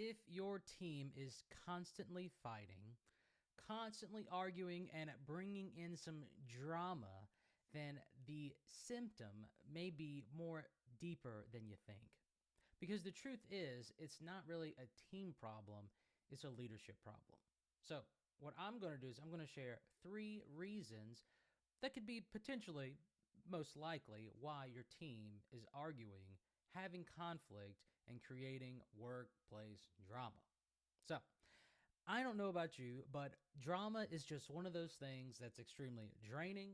If your team is constantly fighting, constantly arguing, and bringing in some drama, then the symptom may be more deeper than you think. Because the truth is, it's not really a team problem, it's a leadership problem. So, what I'm going to do is I'm going to share 3 reasons that could be potentially, most likely, why your team is arguing, having conflict, and creating workplace drama. So, I don't know about you, but drama is just one of those things that's extremely draining,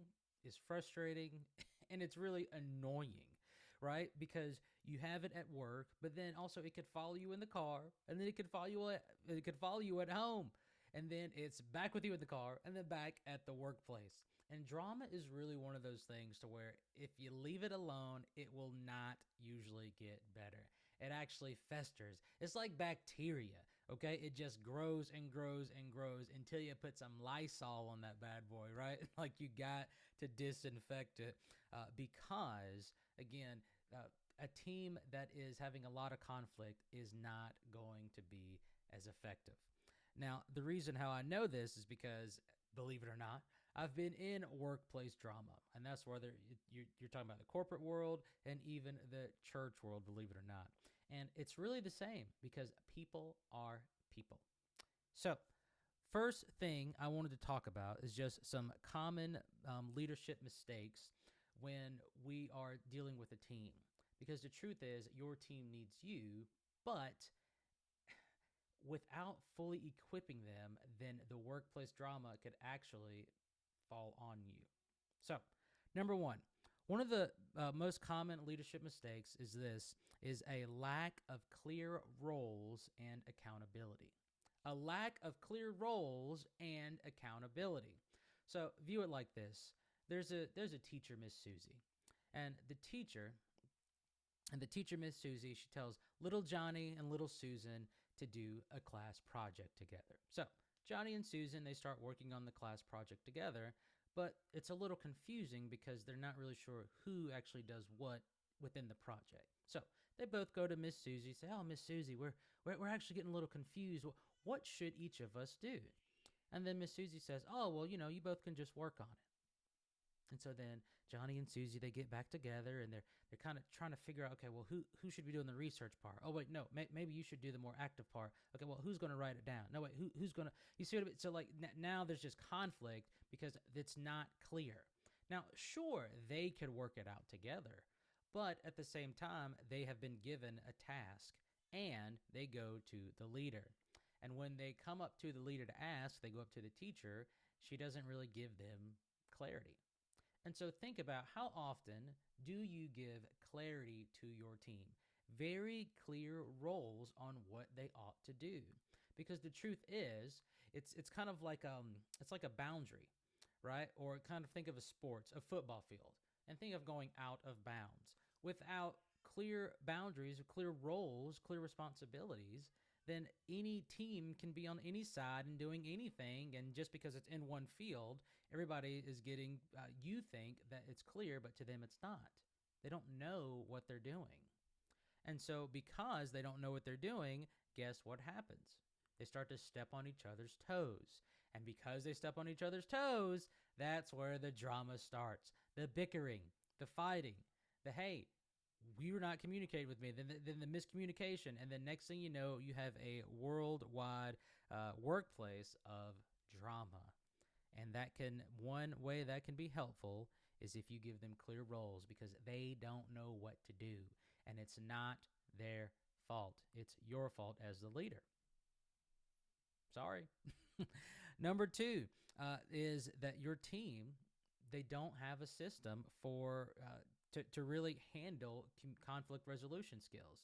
is frustrating, and it's really annoying, right? Because you have it at work, but then also it could follow you in the car, and then it could follow you at home, and then it's back with you in the car, and then back at the workplace. And drama is really one of those things to where if you leave it alone, it will not usually get better. It actually festers. It's like bacteria, okay? It just grows and grows and grows until you put some Lysol on that bad boy, right? Like you got to disinfect it because, again, a team that is having a lot of conflict is not going to be as effective. Now, the reason how I know this is because, believe it or not, I've been in workplace drama. And that's whether you're talking about the corporate world and even the church world, believe it or not. And it's really the same because people are people. So, first thing I wanted to talk about is just some common leadership mistakes when we are dealing with a team. Because the truth is, your team needs you, but without fully equipping them, then the workplace drama could actually fall on you. So, number one of the most common leadership mistakes is a lack of clear roles and accountability. A lack of clear roles and accountability. So, view it like this. There's a teacher, Miss Susie, and the teacher, Miss Susie, she tells little Johnny and little Susan to do a class project together. So Johnny and Susan, they start working on the class project together, but it's a little confusing because they're not really sure who actually does what within the project. So they both go to Miss Susie, say, "Oh, Miss Susie, we're actually getting a little confused. What should each of us do?" And then Miss Susie says, "Oh, well, you both can just work on it." And so then Johnny and Susie, they get back together and they're kind of trying to figure out, okay, well, who should be doing the research part? Oh wait, no, maybe you should do the more active part. Okay, well, who's going to write it down? No wait, who's going to? You see what I mean? So like now there's just conflict because it's not clear. Now, sure, they could work it out together, but at the same time, they have been given a task and they go to the leader. And when they come up to the leader to ask, they go up to the teacher. She doesn't really give them clarity. And so think about how often do you give clarity to your team? Very clear roles on what they ought to do. Because the truth is, it's kind of like it's like a boundary, right? Or kind of think of a football field, and think of going out of bounds. Without clear boundaries, clear roles, clear responsibilities, then any team can be on any side and doing anything. And just because it's in one field, everybody is getting, you think that it's clear, but to them it's not. They don't know what they're doing. And so, because they don't know what they're doing, guess what happens? They start to step on each other's toes. And because they step on each other's toes, that's where the drama starts. The bickering, the fighting, the hey, we were not communicating with me, then the miscommunication, and then next thing you know, you have a worldwide workplace of drama. And one way that can be helpful is if you give them clear roles because they don't know what to do. And it's not their fault. It's your fault as the leader. Sorry. Number two is that your team, they don't have a system for to really handle conflict resolution skills.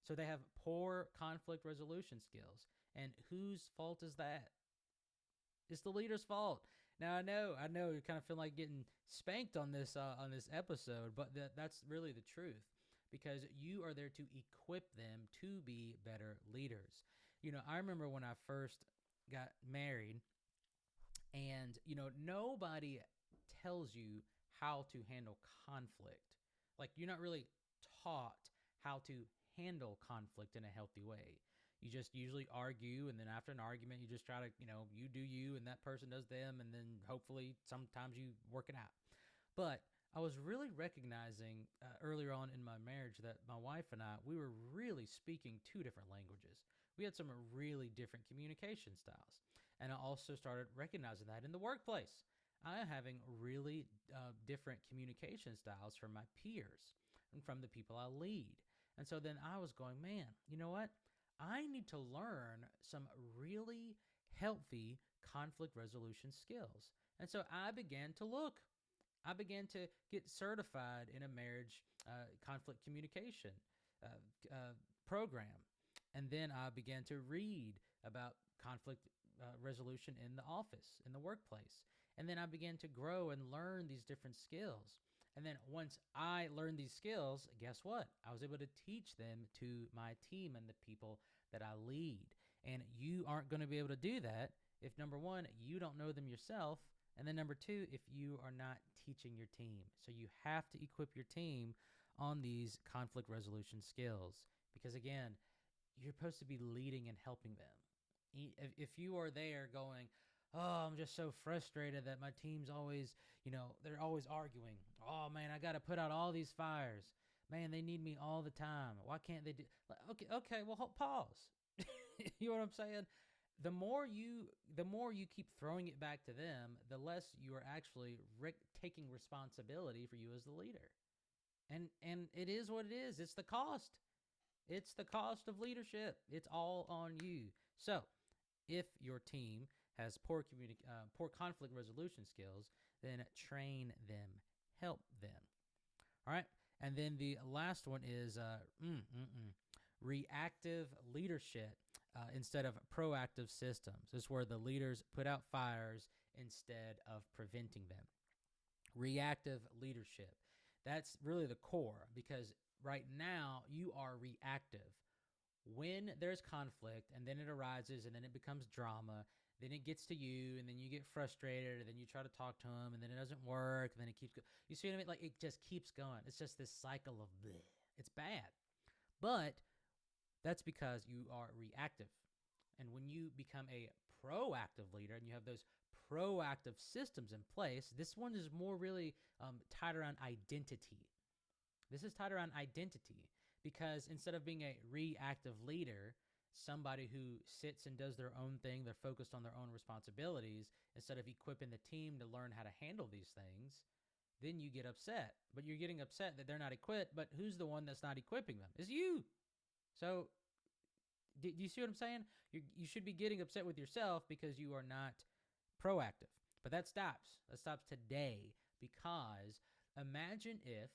So they have poor conflict resolution skills. And whose fault is that? It's the leader's fault. Now I know, you kind of feel like getting spanked on this episode, but that's really the truth because you are there to equip them to be better leaders. I remember when I first got married, and nobody tells you how to handle conflict. Like you're not really taught how to handle conflict in a healthy way. You just usually argue, and then after an argument, you just try to, you do you, and that person does them, and then hopefully sometimes you work it out. But I was really recognizing earlier on in my marriage that my wife and I, we were really speaking two different languages. We had some really different communication styles. And I also started recognizing that in the workplace. I am having really different communication styles from my peers and from the people I lead. And so then I was going, man, you know what? I need to learn some really healthy conflict resolution skills. And so I began to look. I began to get certified in a marriage conflict communication program. And then I began to read about conflict resolution in the office, in the workplace. And then I began to grow and learn these different skills. And then once I learned these skills, guess what? I was able to teach them to my team and the people that I lead. And you aren't going to be able to do that if, number one, you don't know them yourself. And then number two, if you are not teaching your team. So you have to equip your team on these conflict resolution skills. Because again, you're supposed to be leading and helping them. If you are there going, oh, I'm just so frustrated that my team's always, they're always arguing. Oh man, I got to put out all these fires. Man, they need me all the time. Why can't they do? Okay, well, pause. You know what I'm saying? The more you keep throwing it back to them, the less you are actually taking responsibility for you as the leader. And it is what it is. It's the cost. It's the cost of leadership. It's all on you. So, if your team has poor conflict resolution skills, then train them, help them. All right. And then the last one is reactive leadership instead of proactive systems. This is where the leaders put out fires instead of preventing them. Reactive leadership. That's really the core, because right now you are reactive. When there's conflict and then it arises and then it becomes drama, then it gets to you and then you get frustrated and then you try to talk to them and then it doesn't work and then it keeps going. You see what I mean? Like, it just keeps going. It's just this cycle of bleh. It's bad. But that's because you are reactive. And when you become a proactive leader and you have those proactive systems in place, this one is more really tied around identity. This is tied around identity, because instead of being a reactive leader, somebody who sits and does their own thing, they're focused on their own responsibilities, instead of equipping the team to learn how to handle these things, then you get upset. But you're getting upset that they're not equipped, but who's the one that's not equipping them? It's you. So do you see what I'm saying? You should be getting upset with yourself because you are not proactive. But that stops. That stops today, because imagine if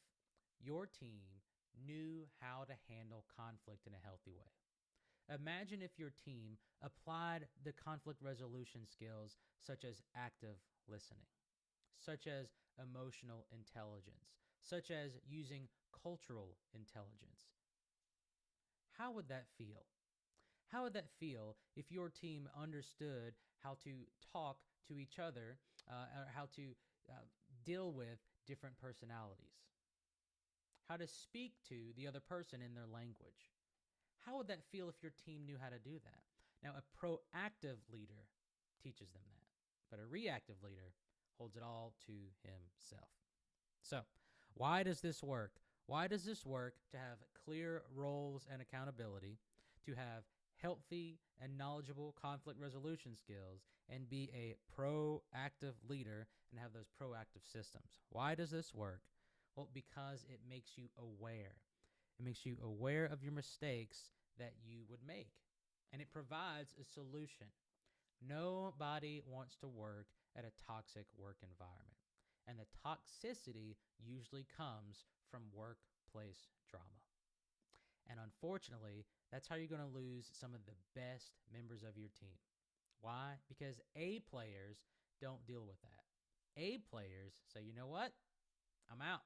your team knew how to handle conflict in a healthy way. Imagine if your team applied the conflict resolution skills such as active listening, such as emotional intelligence, such as using cultural intelligence. How would that feel? How would that feel if your team understood how to talk to each other or how to deal with different personalities? How to speak to the other person in their language? How would that feel if your team knew how to do that? Now, a proactive leader teaches them that, but a reactive leader holds it all to himself. So, why does this work? Why does this work to have clear roles and accountability, to have healthy and knowledgeable conflict resolution skills, and be a proactive leader and have those proactive systems? Why does this work? Well, because it makes you aware. It makes you aware of your mistakes that you would make, and it provides a solution. Nobody wants to work at a toxic work environment, and the toxicity usually comes from workplace drama. And unfortunately, that's how you're going to lose some of the best members of your team. Why? Because A players don't deal with that. A players say, you know what? I'm out.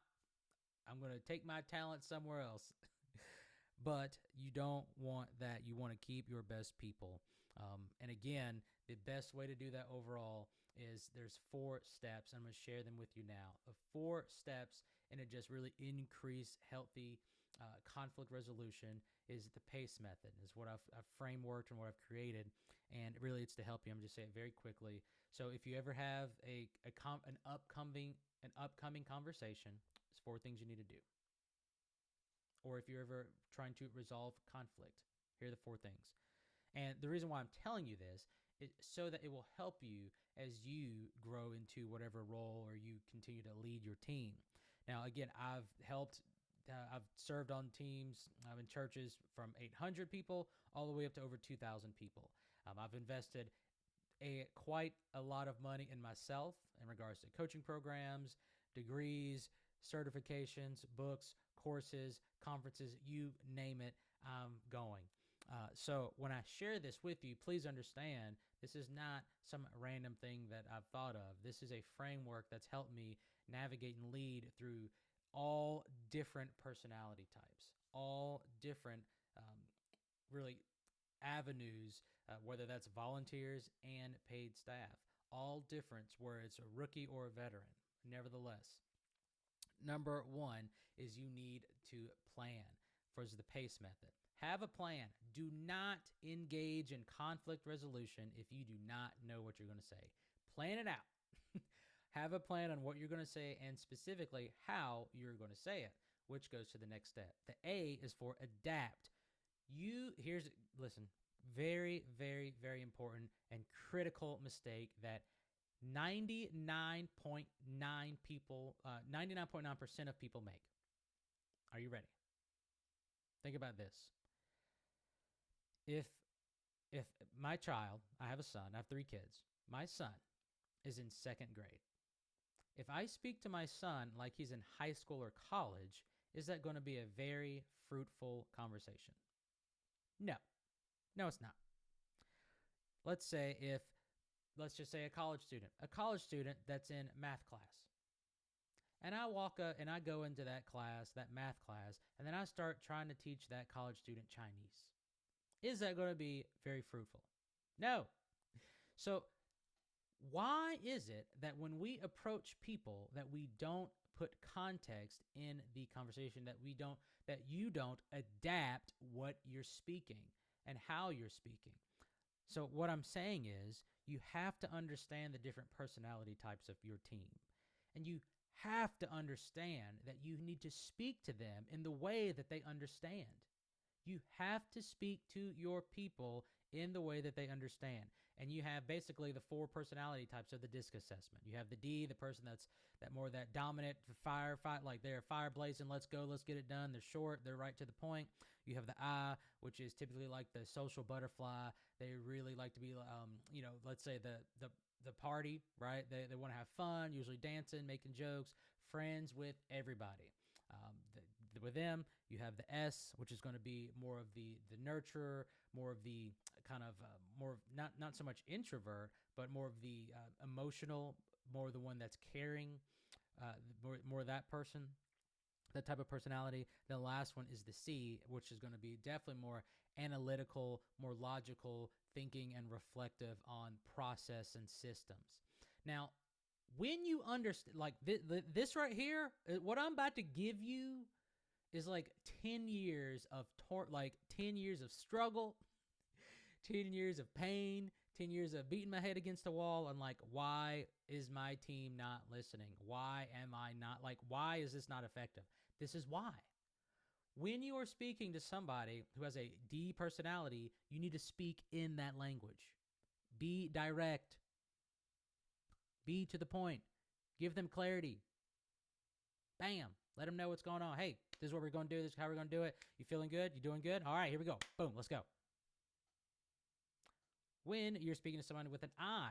I'm going to take my talent somewhere else. But you don't want that. You want to keep your best people. And again, the best way to do that overall is there's 4 steps. I'm going to share them with you now. The 4 steps, and it just really increase healthy conflict resolution is the PACE method, is what I've frameworked and what I've created. And really, it's to help you. I'm just saying it very quickly. So if you ever have an upcoming conversation, it's 4 things you need to do. Or if you're ever trying to resolve conflict, here are the 4 things. And the reason why I'm telling you this is so that it will help you as you grow into whatever role or you continue to lead your team. Now, again, I've served on teams in churches from 800 people all the way up to over 2,000 people. I've invested quite a lot of money in myself in regards to coaching programs, degrees, certifications, books, courses, conferences, you name it, I'm going. So when I share this with you, please understand this is not some random thing that I've thought of. This is a framework that's helped me navigate and lead through all different personality types, all different really avenues, whether that's volunteers and paid staff, all different, where it's a rookie or a veteran. Nevertheless, number 1 is you need to plan. First, the PACE method. Have a plan. Do not engage in conflict resolution if you do not know what you're going to say. Plan it out. Have a plan on what you're going to say and specifically how you're going to say it, which goes to the next step. The A is for adapt. Listen, very, very, very important and critical mistake that 99.9% of people make. Are you ready? Think about this. If my child, I have a son, I have 3 kids. My son is in 2nd grade. If I speak to my son like he's in high school or college, is that going to be a very fruitful conversation? No. No, it's not. Let's just say a college student that's in math class. And I go into that math class, and then I start trying to teach that college student Chinese. Is that going to be very fruitful? No. So why is it that when we approach people that we don't put context in the conversation, that you don't adapt what you're speaking and how you're speaking? So what I'm saying is you have to understand the different personality types of your team. And you have to understand that you need to speak to them in the way that they understand. You have to speak to your people in the way that they understand. And you have basically the 4 personality types of the DISC assessment. You have the D, the person that dominant, fight, like they're fire blazing, let's go, let's get it done. They're short, they're right to the point. You have the I, which is typically like the social butterfly. They really like to be, let's say the party, right? They want to have fun, usually dancing, making jokes, friends with everybody. With them, you have the S, which is going to be more of the nurturer, more of the kind of more not so much introvert, but more of the emotional, more the one that's caring, more that person, that type of personality. The last one is the C, which is going to be definitely more analytical, more logical, thinking and reflective on process and systems. Now, when you understand, like this right here, what I'm about to give you is like 10 years of 10 years of struggle, 10 years of pain, 10 years of beating my head against the wall on like, why is my team not listening? Why am I not, why is this not effective? This is why. When you are speaking to somebody who has a D personality, you need to speak in that language. Be direct. Be to the point. Give them clarity. Bam. Let them know what's going on. Hey, this is what we're going to do. This is how we're going to do it. You feeling good? You doing good? All right, here we go. Boom, let's go. When you're speaking to someone with an I,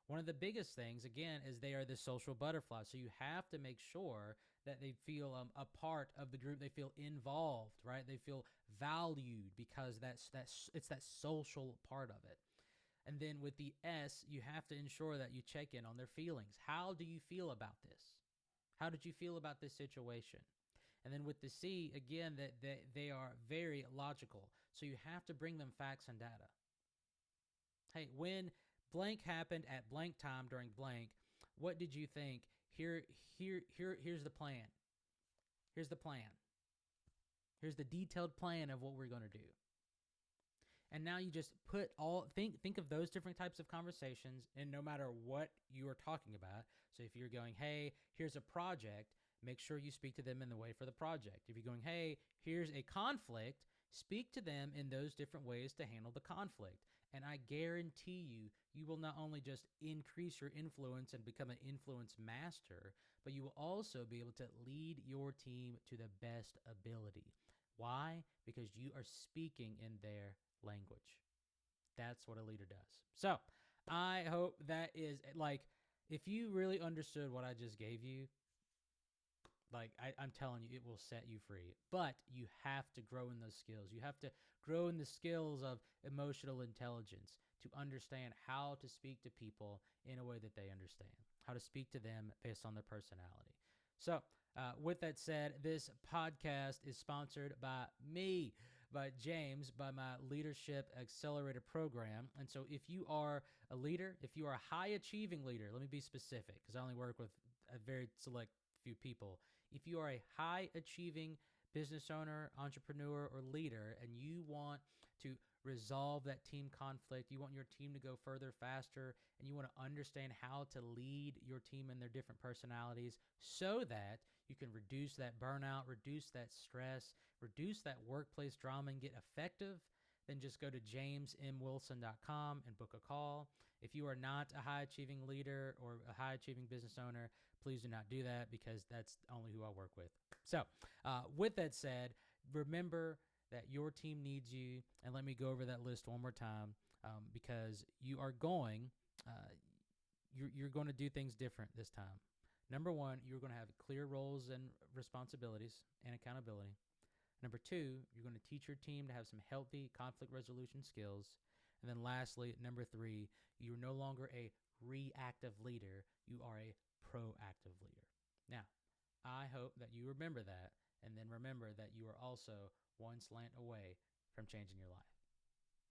one of the biggest things, again, is they are the social butterfly. So you have to make sure that they feel a part of the group. They feel involved, right? They feel valued because it's that social part of it. And then with the S, you have to ensure that you check in on their feelings. How do you feel about this? How did you feel about this situation? And then with the C, again, that they are very logical. So you have to bring them facts and data. Hey, when blank happened at blank time during blank, what did you think? Here's the plan. Here's the plan. Here's the detailed plan of what we're going to do. And now you just think of those different types of conversations, and no matter what you are talking about. So if you're going, hey, here's a project, make sure you speak to them in the way for the project. If you're going, hey, here's a conflict, speak to them in those different ways to handle the conflict. And I guarantee you will not only just increase your influence and become an influence master, but you will also be able to lead your team to the best ability. Why? Because you are speaking in their language. That's what a leader does. So I hope that is like, if you really understood what I just gave you, like I'm telling you, it will set you free. But you have to grow in those skills. You have to grow in the skills of emotional intelligence to understand how to speak to people in a way that they understand, how to speak to them based on their personality. So, with that said, this podcast is sponsored by me, by James, by my Leadership Accelerator program. And so if you are a leader, if you are a high achieving leader, let me be specific because I only work with a very select few people. If you are a high achieving business owner, entrepreneur, or leader, and you want to resolve that team conflict, you want your team to go further, faster, and you want to understand how to lead your team and their different personalities so that you can reduce that burnout, reduce that stress, reduce that workplace drama, and get effective, then just go to jamesmwilson.com and book a call. If you are not a high-achieving leader or a high-achieving business owner, please do not do that because that's only who I work with. So with that said, remember that your team needs you. And let me go over that list one more time because you are going, you're going to do things different this time. Number one, you're going to have clear roles and responsibilities and accountability. Number two, you're going to teach your team to have some healthy conflict resolution skills. And then lastly, number three, you're no longer a reactive leader. You are a proactive leader. Now, I hope that you remember that, and then remember that you are also one slant away from changing your life.